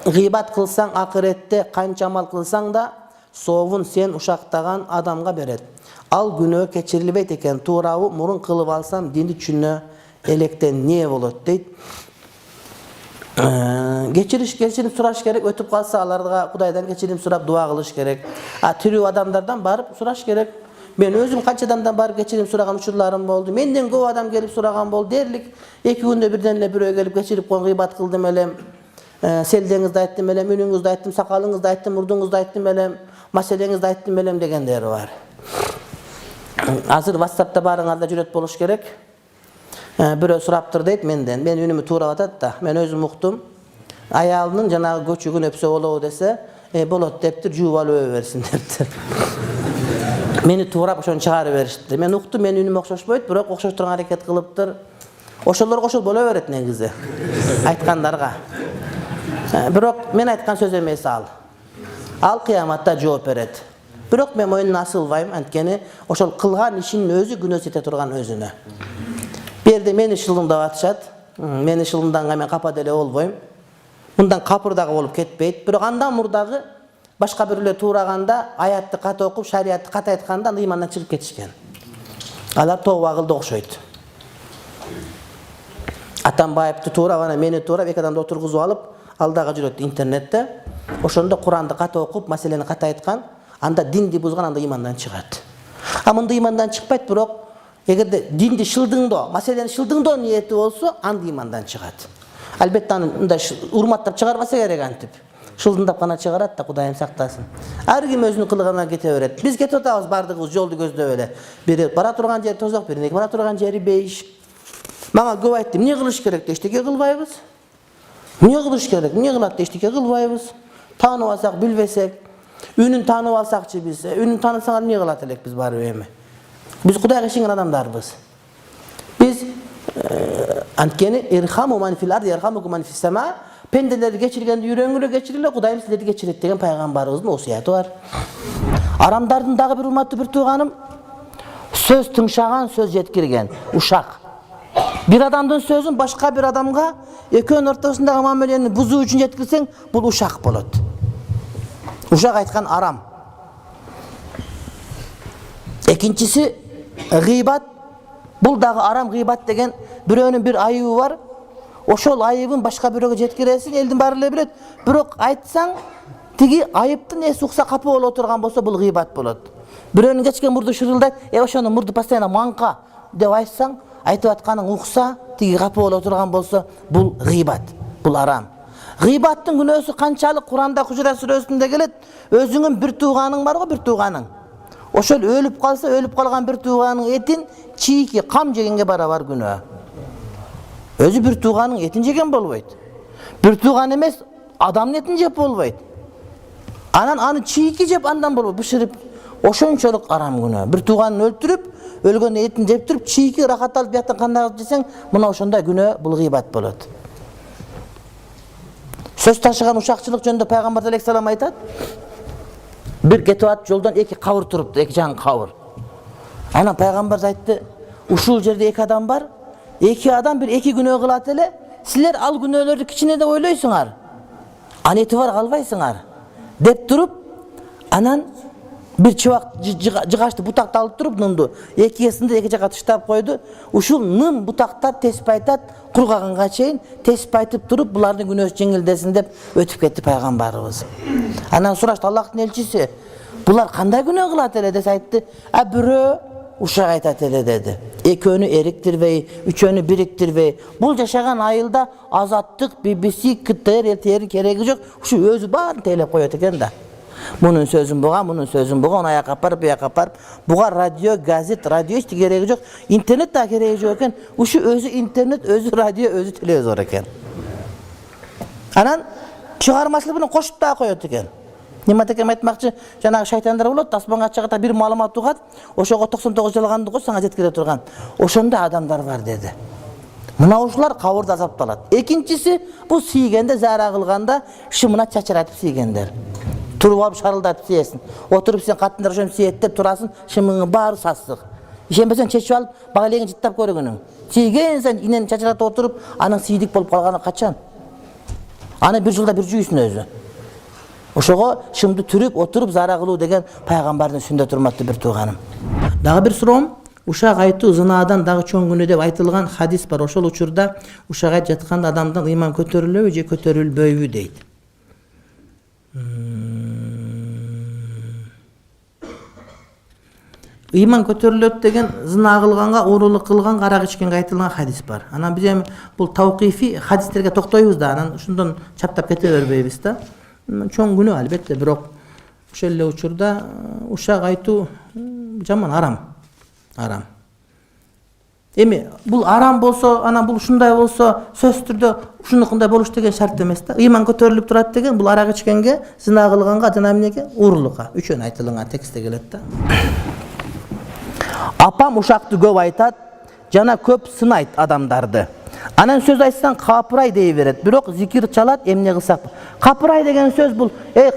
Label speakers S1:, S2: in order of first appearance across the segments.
S1: gıybat kılsan ahirette kança amal kılsan da soğun sen uşaqtagan adamga beret. Al günü keçirilbeyt eken tuğravı murun kılıp alsam dini çünü elekten niye bolot deyt. Geçirim suraş gerek, ötüp kalsa alarga Kudaydan geçirim surap dua kılış gerek. Tiriu adamlardan barıp suraş gerek. Ben özüm kaç adamdan barıp geçirim suragan uçurlarım boldu. Menden köp adam gelip suragan boldu derlik. 2 günde birdenle biröy gelip geçirip koyun gıybat kıldım elem. Seldeniz de ettim elem, ününüz de ettim, sakalınız da ettim, murdunuz da ettim elem, maseleniz de ettim elem degenleri var. Hazır WhatsApp'ta barыңarda cüret boluş gerek. Birö suraptır deyt menden. Ben ünümü tuğra atat da. Men özüm uqtum. Ayalının janağı göçügün öpse bolou dese, bolot deptir, juvalı översin deptir. Meni tuğrap oşonu çağırı verişti. Men uqtum, men ünüm oqşoşboyt, biroq oqşoşturgan hareket kılıptır. Oşollar qoşul bola beret negizi. Aytkanlarga. Biroq men aytkan söz emes al. Al kıyamatda жооп берет. Biroq men moyun nasılbayım, antkeni oşol kılgan işinin özü günös ete turgan özüne. Berde meni şılımda atışat. Meni şılımdan men kapa dele olboyum. Bundan kapırdağı olup ketpeyt. Biroq andan murdağı başka birler tuğraganda ayatты kata okup şariatты kata aytkanda imandan çıkıp ketişken. Alar tövbe kıldı okşoyt. Atambayevdi tuğragana meni tuğrap iki adamды oturguzup alıp aldaga jüröt internette. Oşonda Kur'an'ды kata okup meseleni kata aytkan, anda dindi buzgan anda imandan çıkat. Amında imandan çıkpayt biroq egerde dindi şıldıngdo, meseleni şıldıngdo niyeti bolsa anda imandan çıkat. Albatta unda urmattap çıkarmasa gerek antip. Şıldındap gana çıgarat da Kudayım saktasın. Her kim özünün kılığına kete öğret. Biz kete otağız bardığız yoldu gözde öyle. Biri bara turgan jeri tozak, biri bara turgan jeri beyiş. Bana köp aytdım, ne kılış gerek deşteke kılbayбыз? Ne kılış gerek, ne kılat deşteke kılbayбыз? Tanып alsak, bilbesek, ünün tanып alsakçı biz, ünün tanısalar ne kılat elek biz barı emi? Biz Kudayga şingen adamdarbız. Biz antkeni irhamu man fil ardi yarhamukum man fis sema. Pendeleri geçirgende yüreğine geçirirler, Kudayım sizleri geçiret degen paygambarımızın osiyatı var. Aramdardın dağı bir urmatlı bir tuğanım, söz tınşagan, söz yetkirgen, uşak. Bir adamdın sözün başka bir adamga, ekön ortasındaki muameleni buzu üçün yetkirsen, bu uşak bolot. Uşak aytkan aram. İkincisi, gıybat. Bul dağı aram gıybat degen biröөнүн bir ayıbı var. Oşol ayıbın başka biröөгө жеткиреsin, eldin barıla bilet. Biroq aytsaң, tigi ayıptın esi uksa kapı ol oturgan bolsa bul gıybat bolot. Biröөнүн geçken murdu şırıldayt, oşonu murdu постоянно manka dep aytsaң, aytıp atkanın uksa, tigi kapı ol oturgan bolsa bul gıybat, bul aram. Gıybattın günөөsü kançalık Kur'anda Hucurat Suresi'nde gelet, özüңün bir tuğanın var go bir tuğanın. Oşol ölüp kalsa, ölüp kalgan bir tuğanın etin çiğki, kam jegenge barabar günөө. Özü bir tuğanın etin jegen bolboyt. Bir tuğan emes, adamın etin jep bolboyt. Anan anı çiğki jep andan bolboyt, bışırıp, oşonçoluk aram günөө. Bir tuğanın öldürüp, ölgön etin jep turup, çiğki rahat alıp yatan kanda alıp jesen, muna oşonda günөө bul gıybat bolot. Söz taşıgan uşakçılık jönündө Peygamber Aleyhisselam aytat. Bir ketip yoldan iki kavur turuptu, iki can kavur. Ana Peygamber aytты, uşul jerde iki adam var. İki adam bir iki günөө kılat ele. Sizler al günöөлөрдү kichine de oyloysuңar. Aneti var kalbaysıңar. Dep turup, anan bir çıvak jıgaçты butakta alıp turup nındı. İki esinde iki jaka tıştap koydu. Uşul nın butakta tesbih aytat, kurgaganga çeyin tesbih aytıp turup bulardın günөөsü jеңилдесин dep ötüp ketти Peygamberimiz. Anan suraştı Allah'ın elçisi. Bular kандай günөө kılat ele dese aytты. Birөө uşak aytat ele dedi. Ekönü eriktirvey, üçönü biriktirvey. Bul yaşagan ayılda azattık, BBC, kıttayır, eltiyeri keregi yok. Şu özü bağırın teylep koyuyor eken da. Bunun sözün buğa, bunun sözün buğa, ona yakaparıp, yakaparıp. Buğa radyo, gazet, radyo hiç geregi yok. İnternet da geregi yok eken. Şu özü internet, özü radyo, özü televizor eken. Anan çıkarmasını bunu koşup daha koyuyor eken. Nima tekem aytmakçı, janağı şaytanlar bolot, asmanga чыгата bir malumat tugat, oşoga 99 жалганды koy, sana jetkire turgan. Oşonda adamlar var dedi. Mına uşular kavurda azaptalat. İkincisi, bu siygende, zara kılganda, şımına çaçıratıp siygenler. Turup alıp şarıldatıp siyesin. Oturup sen katınlar oşonu siyettep turasın, şımını bağır sassık. İşenbesen çeçip alıp, bağlayın cittap görügünün. Siygen sen inen çaçıratıp oturup, anın siydik bolup kalgana kaçan. Ana bir жылда bir жүйсүн өзü. Ошого шымды түрүп, отуруп зара кылуу деген пайгамбардын сүндө турматтуу bir тууганым. Дагы bir суроом, ушак айтуу зынаадан дагы чоң күнөө деп айтылган хадис бар. Ошол учурда ушак айтып жатканда адамдын ыйман көтөрүлөбү же көтөрүлбөйбү дейт. Ыйман көтөрүлөт деген зына кылганга, уурулук кылганга, арак ичкенге айтылган хадис бар. Анан биз эми бул таукифи хадистерге токтойбуз да, анан ушундон чаптап кете бербейбиз да. Чоң күнөө албетте, бирок ошол эле учурда ушак айтуу жаман арам. Арам. Эми бул арам болсо, анан бул ушундай болсо, сөзсүз түрдө ушунукундай болуш деген шарт эмес да. Ыйман көтөрүлүп турат деген бул арак ичкенге, зына кылганга, жана эмнеге? Уурулукка. Үчөөнү айтылган текстте келет да. Апам ушакты көп айтат, жана көп сынайт адамдарды. Анан сөз айтсаң капырай дей берет. Бирок зикир чалат, эмне кылсак. Капырай деген сөз бул,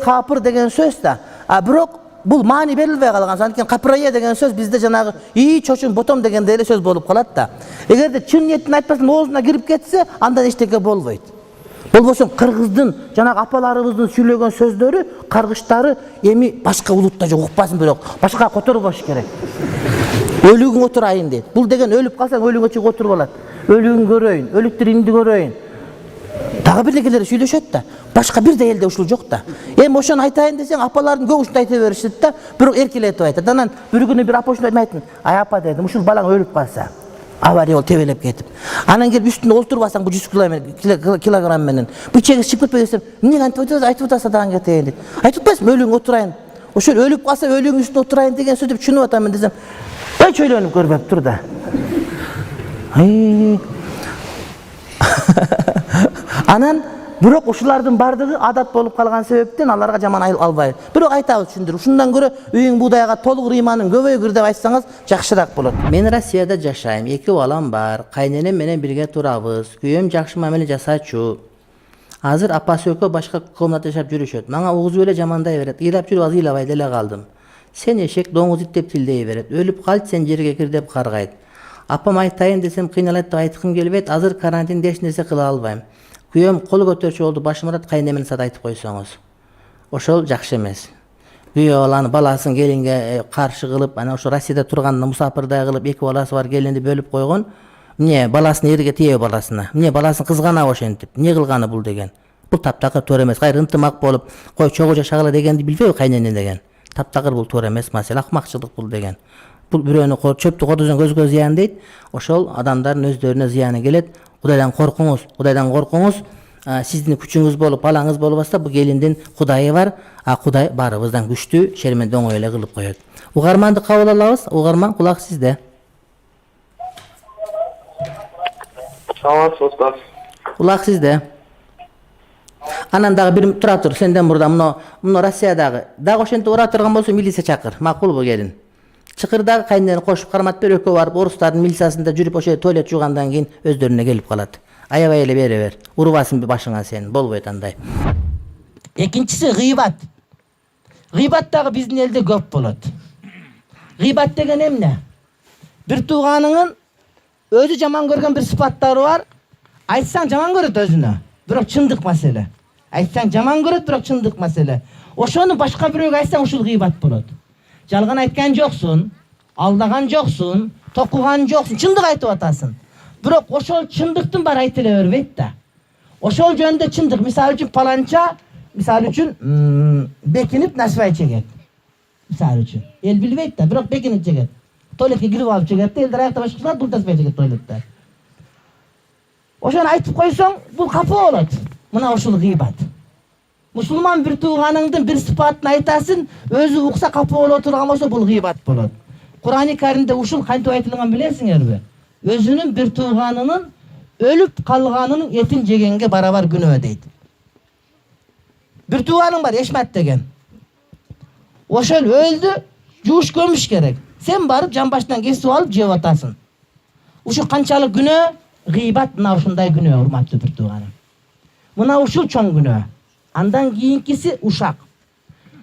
S1: капыр деген сөз да. Бирок бул маани берилбей калган. Анткени капырая деген сөз бизде жанагы чочун ботом деген эле сөз болуп калат да. Эгерде чын ниетин айтпастан оозуна кирип кетсе, андан эчтеке болбойт. Болбосо кыргыздын жанагы апаларыбыздын сүйлөгөн сөздөрү, каргыштары эми башка улутта жок, укпасын, бирок башка которбош керек. Өлүгүң отурайын дейт. Бул деген өлүп калсаң өлүгүңө чыгып отуруп алат. Өлүгүн көрөйүн, өлүктөрүңдү көрөйүн. Дагы бир нерселер сүйлөшөт да. Башка бир да элде ушул жок да. Эми ошону айтайын десең, апалардын көбү ушундай айта беришет да, бирок эркелетип айтат. Анан бир күнү бир апа ушундай айтты. Ай апа дедим, ушул балаң өлүп калса, авария болуп тебелеп кетип. Анан келип үстүндө олтурбасаң, бу 100 килограмм менен. Бу чеги чыгып кетпей десем, эмне айтып атасың дагы кетейин дейт. Айтып атпайсыңбы, өлүгүң отурайын. Ошол өлүп калса өлүгүң үстүнө отурайын деген сөздү түшүнүп атамын десем, чөйлөнүп көрбөп тур да. Анан бирок ушулардын бардыгы адат болуп калган себептен аларга жаман албайбыз. Бирок айтабыз түшүндүр. Ушундан көрө үйүң буудайга толук ыйманың көбөйгүр деп айтсаңыз жакшыраак болот. Мен Россияда жашайм, 2 балам бар, кайненем менен бирге турабыз. Күйөөм жакшы мамиле жасачу. Азыр апасы экөө башка комнатада жашап жүрүшөт. Мага угузуп эле жамандай берет. Ыйлап жүрүп аз ыйлабай деле калдым. Сен эшек, доңуз ит деп тилдей берет. Өлүп калт, сен жерге кир деп каргайт. Апам айтайын десем кыйналат деп айткым келбейт. Азыр карантинде эч нерсе кыла албайм. Күйөөм кол көтөрчү болду, башым аарат, кайнемени сат айтып койсоңуз. Ошол жакшы эмес. Күйөө баланы баласын келинге каршы кылып, анан ошо Россияда турганда мусапырдай кылып, 2 баласы бар келинди бөлүп койгон. Эмне баласын эрге тие баласына. Эмне баласын кызганабы ошентип. Эмне кылганы бул деген. Бул таптакыр туура эмес. Кайра ынтымак болуп, кой чогуу жашагыла дегенди билбейби кайнене деген. Таптакыр бул туура эмес маселе, акмакчылык бул деген. Бул бирөөнү чөптү кордосоң көзгө зыян дейт. Ошол адамдардын өздөрүнө зыяны келет. Кудайдан коркуңуз, Кудайдан коркуңуз. Сиздин күчүңүз болуп, балаңыз болбаса, бу келиндин Кудайы бар. Кудай баарыбыздан күчтүү, шерменди оңой эле кылып коет. Угарманды кабыл алабыз. Угарман, кулак сизде.
S2: Саламатсызбы, устаз.
S1: Кулак сизде. Анан дагы бир тура тур, сенден мурда муну Россиядагы дагы ошентип ура турган болсо милиция чакыр. Макулбу келин? Чыкыр дагы кайненени кошуп кармат бер, экөө барып орустардын милициясында жүрүп ошо туалет жуугандан кийин өздөрүнө келип калат. Аябай эле бере бер. Урбасын башыңа сен, болбойт андай. Экинчиси гыйбат. Гыйбат дагы биздин элде көп болот. Гыйбат деген эмне? Бир тууганыңын өзү жаман көргөн бир сыпаттары бар. Айтсаң жаман көрөт өзүнө, бирок чындык маселе. Айтсаң жаман көрөт, бирок чындык маселе. Ошону башка бирөөгө айтсаң ушул гыйбат болот. Жалган айткан жоксуң, алдаган жоксуң, токуган жоксуң, чындык айтып атасың. Бирок ошол чындыктын баары айтыла бербейт да. Ошол жөнүндө чындык, мисалы үчүн паланча, мисалы үчүн бекинип насвай чегет. Мисалы үчүн. Эл билбейт да, бирок бекинип чегет. Туалетке кирип алып чегет, элдер аякта башкалар дуртаспай чегет туалетте. Ошону айтып койсоң, бул капа болот. Мына ушул гыйбат. Мусулман бир тууганыңдын бир сыпатын айтасың, өзү укса капа боло турган болсо бул гыйбат болот. Кур'ан-ы Каримде ушул кантип айтылган билесиңерби? Өзүнүн бир тууганынын өлүп калганынын этин жегенге барабар күнөө дейт. Бир тууганың бар, Эшмат деген. Ошол өлдү, жууш көмүш керек. Сен барып жамбаштан кесип алып жеп атасың. Ушул канчалык күнөө? Гыйбат мына ушундай күнөө, урматтуу бир тууганым. Мына ушул чоң күнөө. Андан кийинкиси ушак.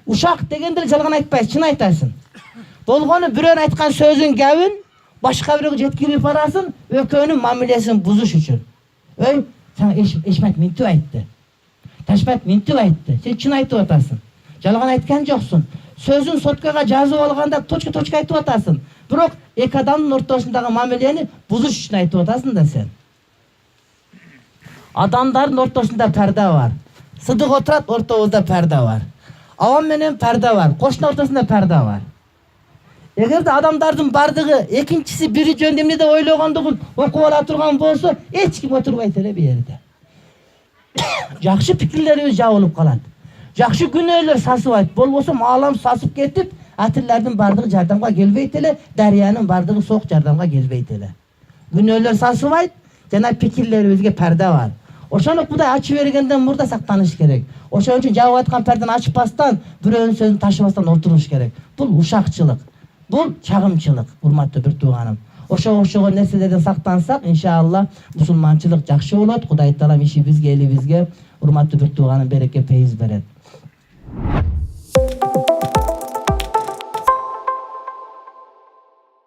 S1: Ушак дегенде жалган айтпайсың, чын айтасың. Болгону бирөөнүн айткан сөзүн кабын башка бирөөгө жеткирип барасың, экөөнүн мамилесин бузуш үчүн. Сен Эшмат мынтип айтты.
S2: Ташпаев минтип айтты. Сен чын айтып атасың. Жалган айткан жоксуң. Сөзүн соткага жазып алганда точка айтып атасың. Бирок эки адамдын ортосундагы мамилени бузуш үчүн айтып атасың да сен. Адамдардын ортосунда перде бар. Сыдык отурат, ортобузда перде бар. Авам менен перде бар. Кошуна ортосунда перде бар. Эгерде адамдардын бардыгы экинчиси бири жөнүндө эмне деп ойлогондугун окуп ала турган болсо, эч ким отурбайт эле бу жерде. Жакшы пикирлерибиз жабылып калат. Жакшы күнөөлөр сасыбайт. Болбосо маалам сасып кетип, атырлардын бардыгы жардамга келбейт эле, дарыянын бардыгы соок жардамга келбейт эле. Күнөөлөр сасыбайт, жана пикирлерибизге перде бар. Ошону Кудай ачып бергенден мурда сактаныш керек. Ошон үчүн жабып аткан пердени ачпастан, бирөөнүн сөзүн ташыбастан отуруш керек. Бул ушакчылык. Бул чагымчылык, урматтуу бир тууганым. Ошого окшогон нерселерден сактансак, иншалла мусулманчылык жакшы болот. Кудай таалам ишибизге, элибизге, урматтуу бир тууганым, береке, пейиз берет.